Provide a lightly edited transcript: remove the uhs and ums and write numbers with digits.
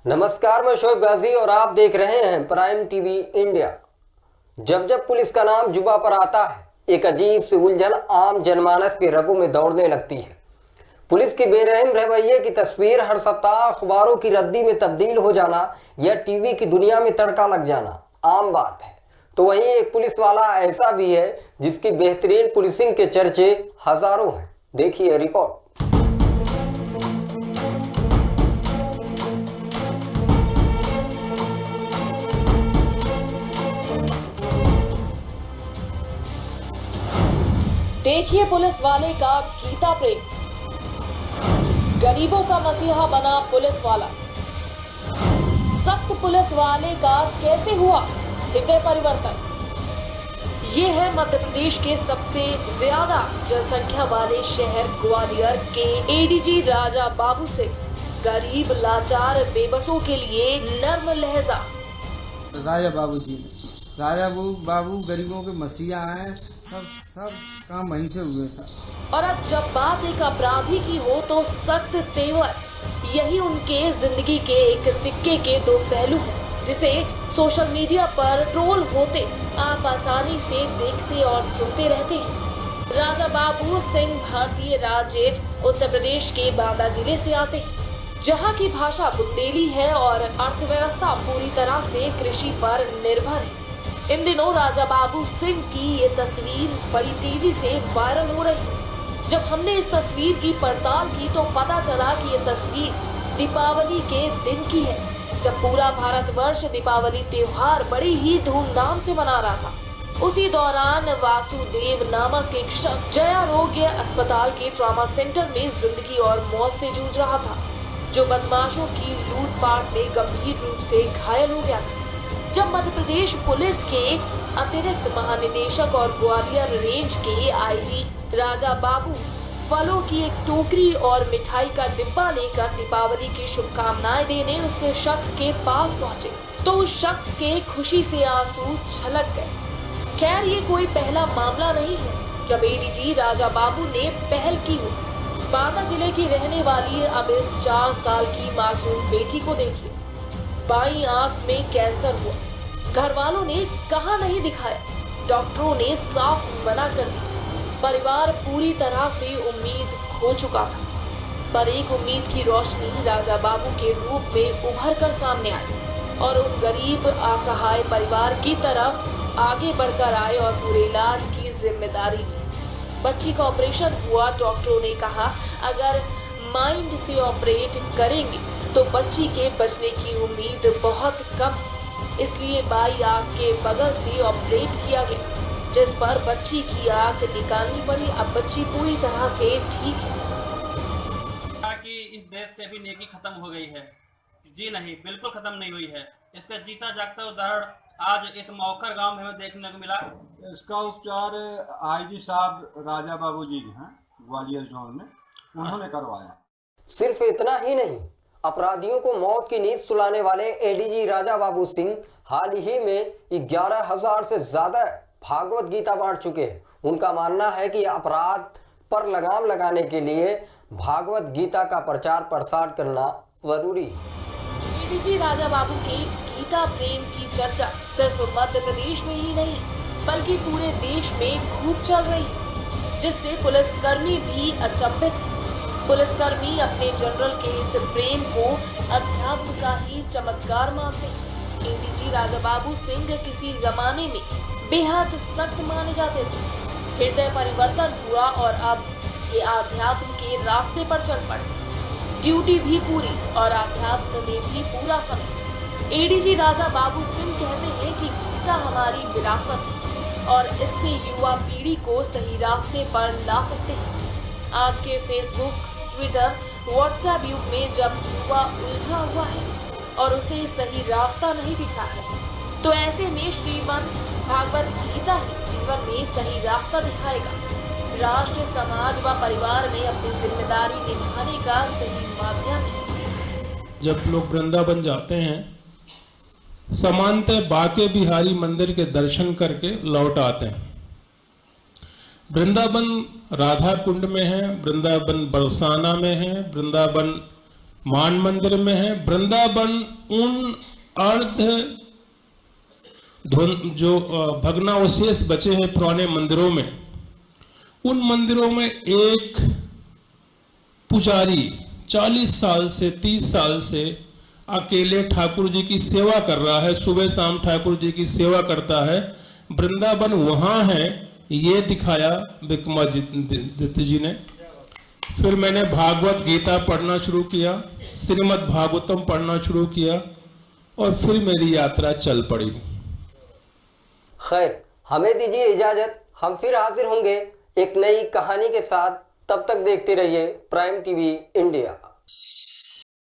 नमस्कार, मैं शोएब गाजी और आप देख रहे हैं प्राइम टीवी इंडिया। जब जब पुलिस का नाम जुबा पर आता है, एक अजीब सी उलझन आम जनमानस के रगों में दौड़ने लगती है। पुलिस के बेरहम रवैये की तस्वीर हर सप्ताह अखबारों की रद्दी में तब्दील हो जाना या टीवी की दुनिया में तड़का लग जाना आम बात है। तो वहीं एक पुलिस वाला ऐसा भी है जिसकी बेहतरीन पुलिसिंग के चर्चे हजारों हैं। देखिए रिपोर्ट। देखिए पुलिस वाले का गीता प्रेम। गरीबों का मसीहा बना पुलिस वाला। सख्त पुलिस वाले का कैसे हुआ हृदय परिवर्तन। ये है मध्य प्रदेश के सबसे ज्यादा जनसंख्या वाले शहर ग्वालियर के एडीजी राजा बाबू सिंह। गरीब लाचार बेबसों के लिए नर्म लहजा। राजा बाबू जी, राजा बाबू गरीबों के मसीहा हैं। सब काम वहीं से हुए सब। और अब जब बात एक अपराधी की हो तो सख्त तेवर, यही उनके जिंदगी के एक सिक्के के दो पहलू हैं, जिसे सोशल मीडिया पर ट्रोल होते आप आसानी से देखते और सुनते रहते हैं। राजा बाबू सिंह भारतीय राज्य उत्तर प्रदेश के बांदा जिले से आते हैं, जहां की भाषा बुंदेली है और अर्थव्यवस्था पूरी तरह से कृषि पर निर्भर है। इन दिनों राजा बाबू सिंह की ये तस्वीर बड़ी तेजी से वायरल हो रही है। जब हमने इस तस्वीर की पड़ताल की तो पता चला कि ये तस्वीर दीपावली के दिन की है, जब पूरा भारतवर्ष दीपावली त्योहार बड़ी ही धूमधाम से मना रहा था। उसी दौरान वासुदेव नामक एक शख्स जयारोग्य अस्पताल के ट्रॉमा सेंटर में जिंदगी और मौत से जूझ रहा था, जो बदमाशों की लूटपाट में गंभीर रूप से घायल हो गया था। जब मध्य प्रदेश पुलिस के अतिरिक्त महानिदेशक और ग्वालियर रेंज के आईजी राजा बाबू फलों की एक टोकरी और मिठाई का डिब्बा लेकर दीपावली की शुभकामनाएं देने उस शख्स के पास पहुंचे, तो उस शख्स के खुशी से आंसू छलक गए। खैर, ये कोई पहला मामला नहीं है जब एडीजी राजा बाबू ने पहल की हो। बांदा जिले की रहने वाली अब इस 4 साल की मासूम बेटी को देखिए। बाईं आंख में कैंसर हुआ, घर वालों ने कहाँ नहीं दिखाया, डॉक्टरों ने साफ मना कर दी। परिवार पूरी तरह से उम्मीद खो चुका था, पर एक उम्मीद की रोशनी राजा बाबू के रूप में उभर कर सामने आई और उन गरीब असहाय परिवार की तरफ आगे बढ़कर आए और पूरे इलाज की जिम्मेदारी ली। बच्ची का ऑपरेशन हुआ। डॉक्टरों ने कहा अगर माइंड से ऑपरेट करेंगे तो बच्ची के बचने की उम्मीद बहुत कम है, इसलिए बाई आंख के बगल से ऑपरेट किया गया, जिस पर बच्ची की आंख निकालनी पड़ी। अब बच्ची पूरी तरह से ठीक है। कि इस देश से भी नेकी खत्म हो गई है। जी नहीं, बिल्कुल खत्म नहीं हुई है। इसका जीता जागता उदाहरण आज इस मौखर गांव में हमें देखने को मिला। इसका उपचार आईजी साहब राजा बाबू जी हैं ग्वालियर जोन में, उन्होंने करवाया। सिर्फ इतना ही नहीं, अपराधियों को मौत की नींद सुलाने वाले एडीजी राजा बाबू सिंह हाल ही में 11,000 से ज्यादा भागवत गीता बांट चुके हैं। उनका मानना है कि अपराध पर लगाम लगाने के लिए भागवत गीता का प्रचार प्रसार करना जरूरी है। एडीजी राजा बाबू के गीता प्रेम की चर्चा सिर्फ मध्य प्रदेश में ही नहीं बल्कि पूरे देश में खूब चल रही है, जिससे पुलिसकर्मी भी अचंभित है। पुलिसकर्मी अपने जनरल के इस प्रेम को अध्यात्म का ही चमत्कार मानते हैं। एडीजी राजा बाबू सिंह किसी जमाने में बेहद सख्त माने जाते थे। हृदय परिवर्तन हुआ और अब ये आध्यात्म के रास्ते पर चल पड़े। ड्यूटी भी पूरी और आध्यात्म में भी पूरा समय। एडीजी राजा बाबू सिंह कहते हैं कि गीता हमारी विरासत है और इससे युवा पीढ़ी को सही रास्ते पर ला सकते हैं। आज के फेसबुक, ट्विटर, व्हाट्सएप युग में जब युवा उलझा हुआ है और उसे सही रास्ता नहीं दिख रहा है, तो ऐसे में श्रीमद् भागवत गीता ही जीवन में सही रास्ता दिखाएगा। राष्ट्र, समाज व परिवार में अपनी जिम्मेदारी निभाने का सही माध्यम है। जब लोग वृंदावन जाते हैं, समानतः बाके बिहारी मंदिर के दर्शन करके लौट आते हैं। वृंदावन राधा कुंड में है, वृंदावन बरसाना में है, वृंदावन मान मंदिर में है। वृंदावन उन अर्ध जो भग्नावशेष बचे हैं पुराने मंदिरों में, उन मंदिरों में एक पुजारी 40 साल से 30 साल से अकेले ठाकुर जी की सेवा कर रहा है, सुबह शाम ठाकुर जी की सेवा करता है। वृंदावन वहां है, ये दिखाया विक्रमादित्य जी ने। फिर मैंने भागवत गीता पढ़ना शुरू किया, श्रीमद् भागवतम पढ़ना शुरू किया और फिर मेरी यात्रा चल पड़ी। खैर, हमें दीजिए इजाजत, हम फिर हाजिर होंगे एक नई कहानी के साथ। तब तक देखते रहिए प्राइम टीवी इंडिया।